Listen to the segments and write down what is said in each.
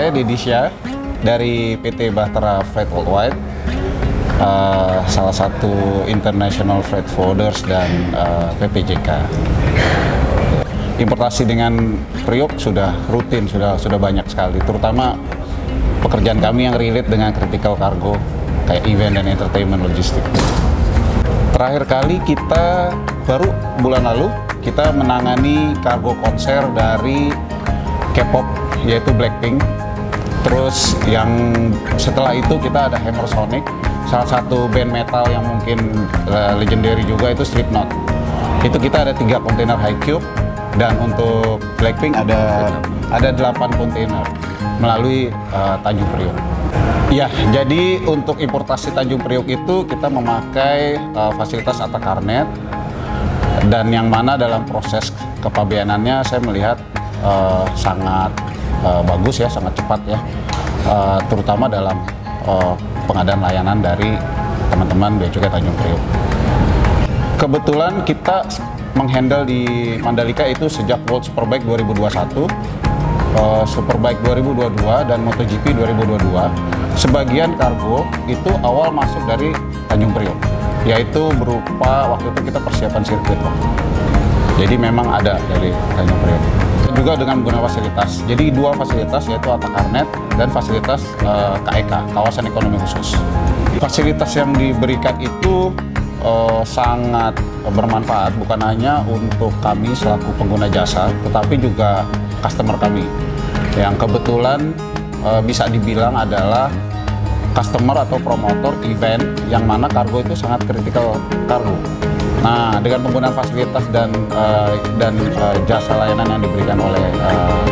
Saya Dedisya dari PT Bahtera Freight Worldwide, salah satu international freight forwarders dan PPJK. Importasi dengan Priok sudah rutin, sudah banyak sekali, terutama pekerjaan kami yang relate dengan critical cargo kayak event dan entertainment logistik. Terakhir kali kita baru bulan lalu kita menangani kargo konser dari K-pop yaitu Blackpink. Terus yang setelah itu kita ada Hammer Sonic, salah satu band metal yang mungkin legendary juga itu Slipknot. Itu kita ada 3 kontainer high cube, dan untuk Blackpink ada 8 kontainer melalui Tanjung Priok. Ya, jadi untuk importasi Tanjung Priok itu kita memakai fasilitas Atakarnet, dan yang mana dalam proses kepabeanannya saya melihat sangat bagus ya, sangat cepat ya, terutama dalam pengadaan layanan dari teman-teman Bea Cukai Tanjung Priok. Kebetulan kita menghandle di Mandalika itu sejak World Superbike 2021, Superbike 2022, dan MotoGP 2022. Sebagian kargo itu awal masuk dari Tanjung Priok, yaitu berupa waktu itu kita persiapan sirkuit. Jadi memang ada dari Tanjung Priok. Juga dengan menggunakan fasilitas. Jadi 2 fasilitas, yaitu Atakarnet dan fasilitas KEK, Kawasan Ekonomi Khusus. Fasilitas yang diberikan itu sangat bermanfaat, bukan hanya untuk kami selaku pengguna jasa, tetapi juga customer kami yang kebetulan bisa dibilang adalah customer atau promotor event yang mana kargo itu sangat kritikal kargo. Nah, dengan penggunaan fasilitas dan jasa layanan yang diberikan oleh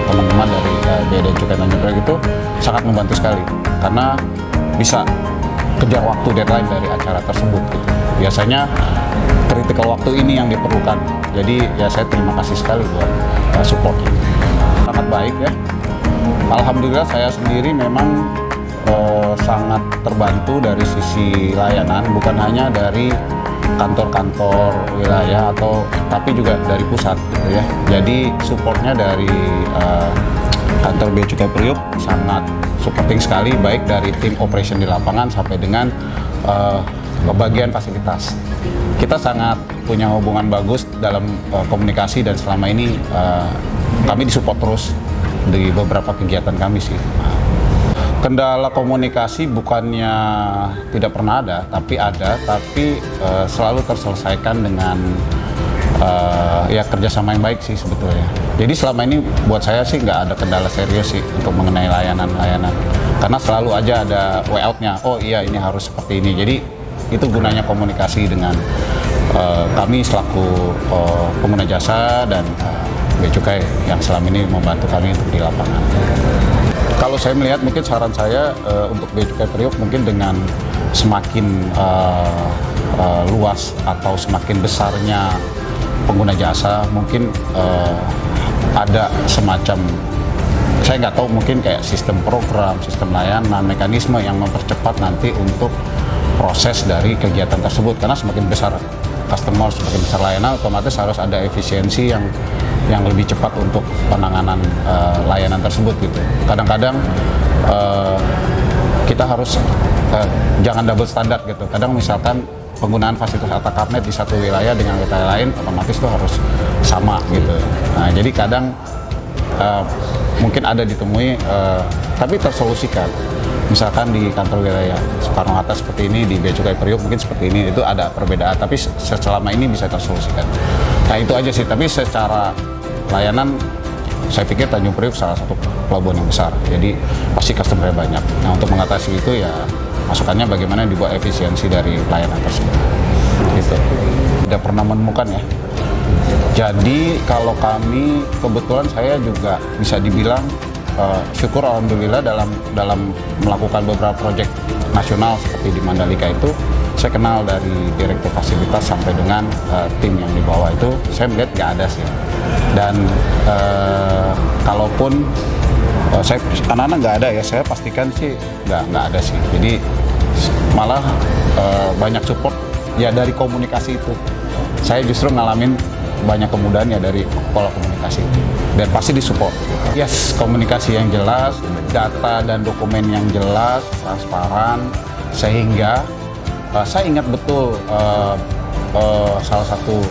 teman-teman dari Bea Cukai Tanjung Priok itu sangat membantu sekali, karena bisa kejar waktu deadline dari acara tersebut gitu. Biasanya kritikal waktu ini yang diperlukan. Jadi ya saya terima kasih sekali buat support ini. Sangat baik ya. Alhamdulillah saya sendiri memang sangat terbantu dari sisi layanan, bukan hanya dari kantor-kantor wilayah tapi juga dari pusat gitu ya. Jadi supportnya dari kantor Bea Cukai Priok sangat supporting sekali, baik dari tim operation di lapangan sampai dengan bagian fasilitas. Kita sangat punya hubungan bagus dalam komunikasi, dan selama ini kami disupport terus di beberapa kegiatan kami sih. Kendala komunikasi bukannya tidak pernah ada, tapi selalu terselesaikan dengan ya kerjasama yang baik sih sebetulnya. Jadi selama ini buat saya sih nggak ada kendala serius sih untuk mengenai layanan-layanan, karena selalu aja ada way out-nya. Oh iya, ini harus seperti ini. Jadi itu gunanya komunikasi dengan kami selaku pengguna jasa dan Bea Cukai yang selama ini membantu kami untuk di lapangan. Kalau saya melihat, mungkin saran saya untuk Bea Cukai Priok mungkin dengan semakin luas atau semakin besarnya pengguna jasa, mungkin ada semacam, saya nggak tahu, mungkin kayak sistem program, sistem layanan, mekanisme yang mempercepat nanti untuk proses dari kegiatan tersebut. Karena semakin besar customer, semakin besar layanan, otomatis harus ada efisiensi yang lebih cepat untuk penanganan layanan tersebut gitu. Kadang-kadang kita harus jangan double standar gitu. Kadang misalkan penggunaan fasilitas Atakarnet di satu wilayah dengan wilayah lain otomatis itu harus sama gitu. Nah, jadi kadang mungkin ada ditemui tapi tersolusikan. Misalkan di kantor wilayah Soekarno-Hatta seperti ini, di Bea Cukai Priok mungkin seperti ini, itu ada perbedaan, tapi selama ini bisa tersolusikan. Nah itu aja sih, tapi secara layanan saya pikir Tanjung Priok salah satu pelabuhan yang besar, jadi pasti customer-nya banyak. Nah untuk mengatasi itu ya masukannya bagaimana dibuat efisiensi dari layanan tersebut. Gitu. Tidak pernah menemukan ya. Jadi kalau kami, kebetulan saya juga bisa dibilang syukur alhamdulillah dalam melakukan beberapa proyek nasional seperti di Mandalika itu, saya kenal dari direktur fasilitas sampai dengan tim yang di bawah itu, saya melihat nggak ada sih. Dan kalaupun saya anak-anak nggak ada ya, saya pastikan sih nggak ada sih. Jadi malah banyak support ya dari komunikasi itu. Saya justru ngalamin banyak kemudahan ya dari pola komunikasi dan pasti disupport. Yes, komunikasi yang jelas, data dan dokumen yang jelas, transparan, sehingga saya ingat betul salah satu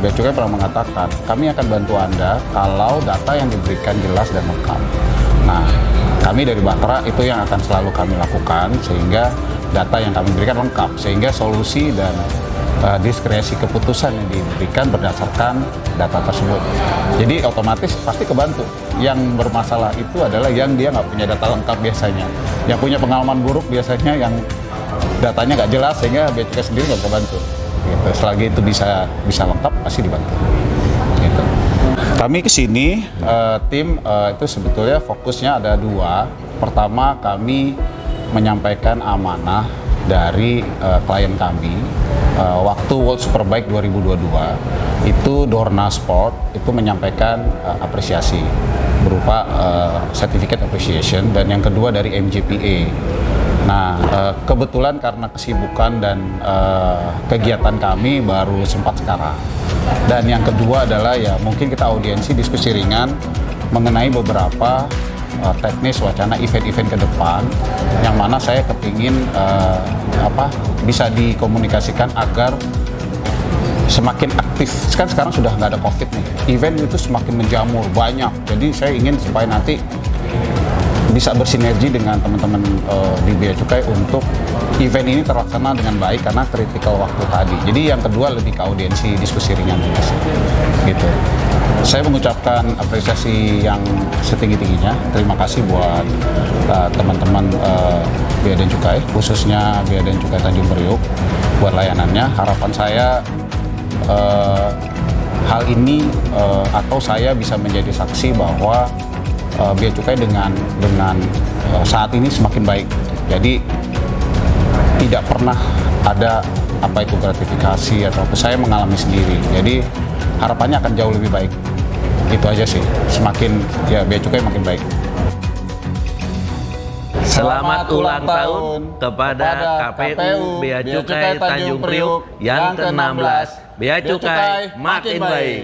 Bea Cukai pernah mengatakan, kami akan bantu Anda kalau data yang diberikan jelas dan lengkap. Nah, kami dari Batra itu yang akan selalu kami lakukan, sehingga data yang kami berikan lengkap, sehingga solusi dan diskresi keputusan yang diberikan berdasarkan data tersebut. Jadi otomatis pasti kebantu. Yang bermasalah itu adalah yang dia nggak punya data lengkap biasanya, yang punya pengalaman buruk biasanya, yang datanya nggak jelas, sehingga Bea Cukai sendiri nggak bisa bantu. Gitu. Selagi itu bisa lengkap, pasti dibantu. Gitu. Kami kesini tim itu sebetulnya fokusnya ada dua. Pertama, kami menyampaikan amanah dari klien kami waktu World Superbike 2022 itu Dorna Sport itu menyampaikan apresiasi berupa certificate appreciation, dan yang kedua dari MGPA. Nah, kebetulan karena kesibukan dan kegiatan kami baru sempat sekarang. Dan yang kedua adalah ya mungkin kita audiensi diskusi ringan mengenai beberapa teknis wacana event-event ke depan, yang mana saya kepingin bisa dikomunikasikan agar semakin aktif. Kan sekarang sudah nggak ada COVID nih, event itu semakin menjamur banyak. Jadi saya ingin supaya nanti bisa bersinergi dengan teman-teman di Bea Cukai untuk event ini terlaksana dengan baik karena kritikal waktu tadi. Jadi yang kedua lebih ke audiensi diskusi ringan gitu. Saya mengucapkan apresiasi yang setinggi-tingginya. Terima kasih buat teman-teman Bea dan Cukai, khususnya Bea dan Cukai Tanjung Priok buat layanannya. Harapan saya hal ini atau saya bisa menjadi saksi bahwa Bea Cukai dengan saat ini semakin baik. Jadi tidak pernah ada apa itu gratifikasi atau saya mengalami sendiri. Jadi harapannya akan jauh lebih baik. Itu aja sih. Semakin ya Bea Cukai makin baik. Selamat ulang tahun kepada KPU Bea Cukai Tanjung Priok yang ke-16. Bea Cukai makin baik.